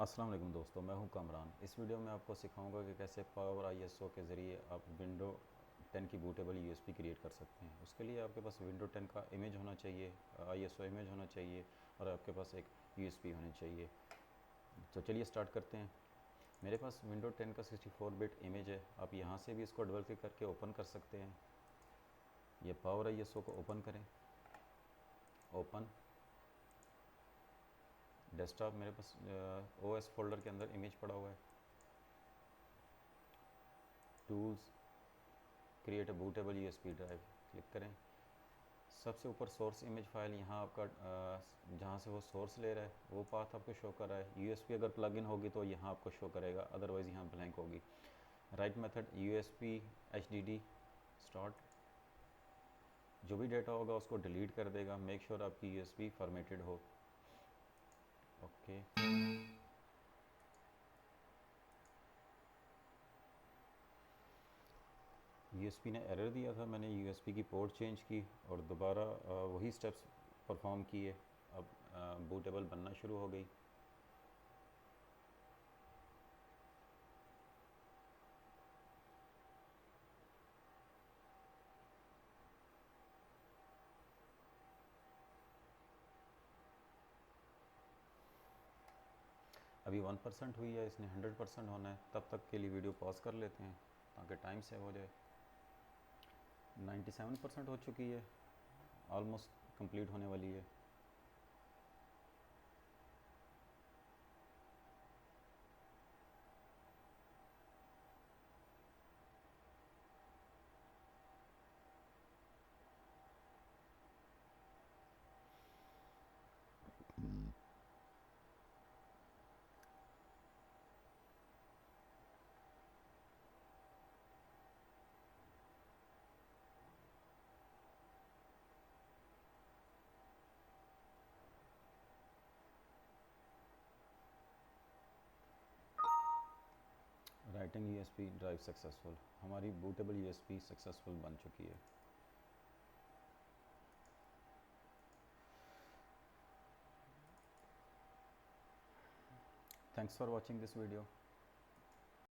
अस्सलाम वालेकुम दोस्तों, मैं हूं कामरान। इस वीडियो में आपको सिखाऊंगा कि कैसे पावर आईएसओ के ज़रिए आप विंडो 10 की बूटेबल यूएसबी क्रिएट कर सकते हैं। उसके लिए आपके पास विंडो 10 का इमेज होना चाहिए, आईएसओ इमेज होना चाहिए और आपके पास एक यूएसबी होनी चाहिए। तो चलिए स्टार्ट करते हैं। मेरे पास विंडो 10 का 64 बिट इमेज है। आप यहाँ से भी इसको डबल क्लिक करके ओपन कर सकते हैं। ये पावर आईएसओ को ओपन करें। ओपन डेस्कटॉप, मेरे पास ओएस फोल्डर के अंदर इमेज पड़ा हुआ है। Tools, create a bootable USB drive, click करें। सबसे ऊपर सोर्स इमेज फाइल, यहाँ आपका जहाँ से वो सोर्स ले रहा है वो पाथ आपको शो कर रहा है। यूएसबी अगर प्लगइन होगी तो यहाँ आपको शो करेगा, अदरवाइज़ यहाँ ब्लैंक होगी। Right method USB HDD start, जो भी डेटा होगा उसको डिलीट कर देगा। मेक श्योर आपकी यूएसबी फॉर्मेटेड हो। ओके, यूएसबी ने एरर दिया था, मैंने यूएसबी की पोर्ट चेंज की और दोबारा वही स्टेप्स परफॉर्म किए। अब बूटेबल बनना शुरू हो गई। अभी 1% हुई है, इसने 100% होना है। तब तक के लिए वीडियो पॉज कर लेते हैं ताकि टाइम सेव हो जाए। 97% हो चुकी है, ऑलमोस्ट कंप्लीट होने वाली है। राइटिंग यूएसबी ड्राइव सक्सेसफुल, हमारी बूटेबल यूएसबी सक्सेसफुल बन चुकी है। Thanks for watching this video.